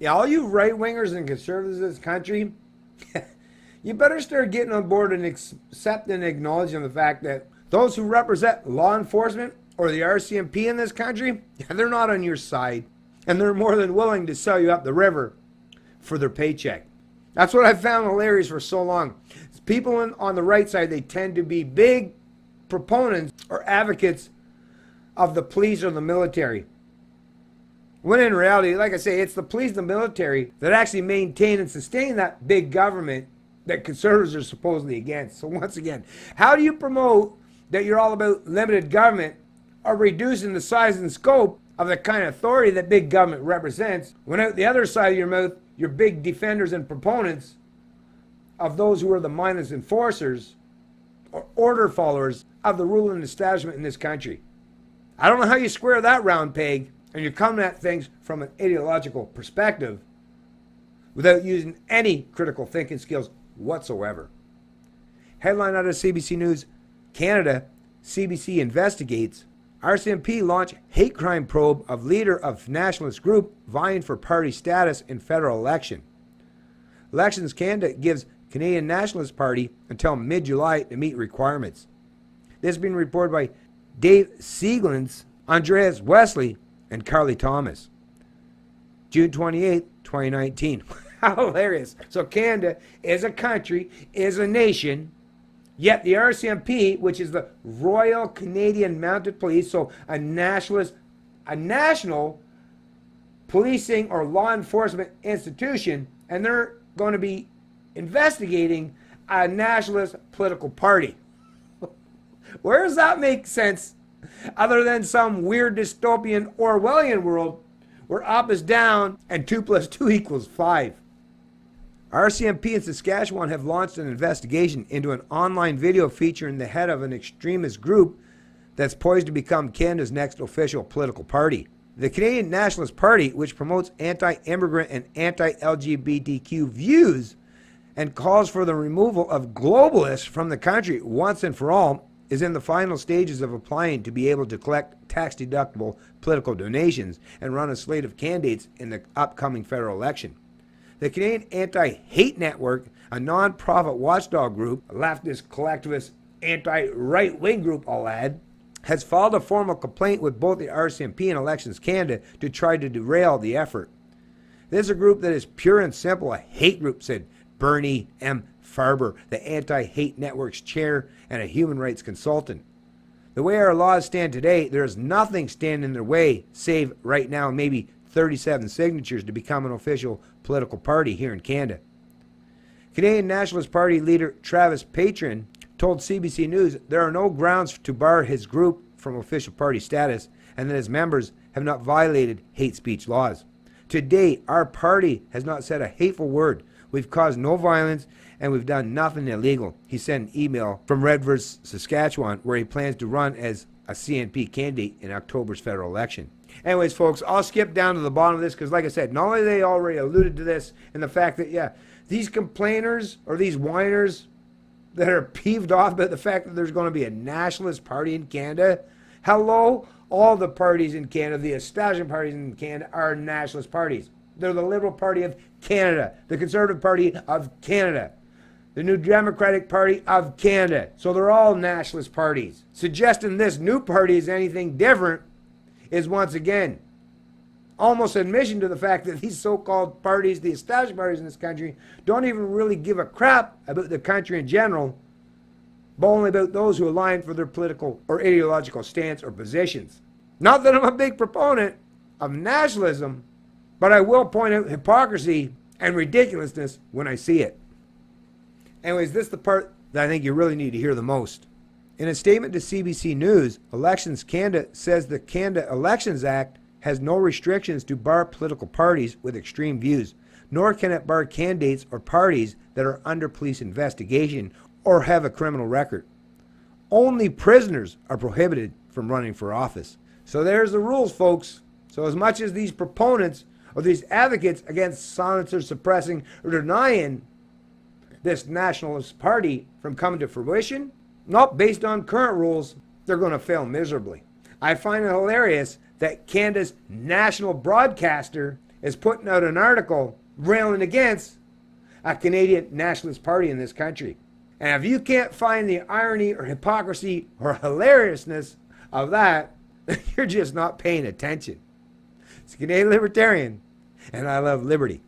Yeah, all you right-wingers and conservatives in this country, you better start getting on board and accepting and acknowledging the fact that those who represent law enforcement or the RCMP in this country, they're not on your side. And they're more than willing to sell you up the river for their paycheck. That's what I've found hilarious for so long. People on the right side, they tend to be big proponents or advocates of the police or the military. When in reality, like I say, it's the police and the military that actually maintain and sustain that big government that conservatives are supposedly against. So once again, how do you promote that you're all about limited government or reducing the size and scope of the kind of authority that big government represents when out the other side of your mouth, you're big defenders and proponents of those who are the mindless enforcers or order followers of the ruling establishment in this country? I don't know how you square that round peg, and you're coming at things from an ideological perspective without using any critical thinking skills whatsoever. Headline out of CBC News, Canada, CBC investigates. RCMP launch hate crime probe of leader of nationalist group vying for party status in federal election. Elections Canada gives Canadian Nationalist Party until mid-July to meet requirements. This has been reported by Dave Sieglins, Andreas Wesley, and Carly Thomas. June 28, 2019. How hilarious. So Canada is a country, is a nation, yet the RCMP, which is the Royal Canadian Mounted Police, so a national policing or law enforcement institution, and they're going to be investigating a nationalist political party. Where does that make sense other than some weird dystopian Orwellian world where up is down and 2 + 2 = 5? RCMP in Saskatchewan have launched an investigation into an online video featuring the head of an extremist group that's poised to become Canada's next official political party. The Canadian Nationalist Party, which promotes anti-immigrant and anti-LGBTQ views and calls for the removal of globalists from the country once and for all, is in the final stages of applying to be able to collect tax-deductible political donations and run a slate of candidates in the upcoming federal election. The Canadian Anti-Hate Network, a non-profit watchdog group, a leftist, collectivist, anti-right-wing group, I'll add, has filed a formal complaint with both the RCMP and Elections Canada to try to derail the effort. This is a group that is pure and simple a hate group, said Bernie M. Farber, the Anti-Hate Network's chair and a human rights consultant. The way our laws stand today, there is nothing standing in their way, save right now maybe 37 signatures to become an official political party here in Canada. Canadian Nationalist Party leader Travis Patron told CBC News there are no grounds to bar his group from official party status and that his members have not violated hate speech laws. To date, our party has not said a hateful word. We've caused no violence and we've done nothing illegal. He sent an email from Redford, Saskatchewan, where he plans to run as a CNP candidate in October's federal election. Anyways, folks, I'll skip down to the bottom of this because, like I said, not only they already alluded to this and the fact that, these complainers or these whiners that are peeved off about the fact that there's going to be a nationalist party in Canada, hello, all the parties in Canada, the establishment parties in Canada are nationalist parties. They're the Liberal Party of Canada, the Conservative Party of Canada, the New Democratic Party of Canada. So they're all nationalist parties. Suggesting this new party is anything different is once again almost admission to the fact that these so-called parties, the established parties in this country, don't even really give a crap about the country in general, but only about those who align for their political or ideological stance or positions. Not that I'm a big proponent of nationalism, but I will point out hypocrisy and ridiculousness when I see it. Anyways, this is the part that I think you really need to hear the most. In a statement to CBC News, Elections Canada says the Canada Elections Act has no restrictions to bar political parties with extreme views, nor can it bar candidates or parties that are under police investigation or have a criminal record. Only prisoners are prohibited from running for office. So there's the rules, folks. So as much as these proponents or these advocates against silencing, suppressing, or denying this nationalist party from coming to fruition, not based on current rules, they're going to fail miserably. I find it hilarious that Canada's national broadcaster is putting out an article railing against a Canadian Nationalist Party in this country. And if you can't find the irony or hypocrisy or hilariousness of that, you're just not paying attention. It's Canadian Libertarian, and I love liberty.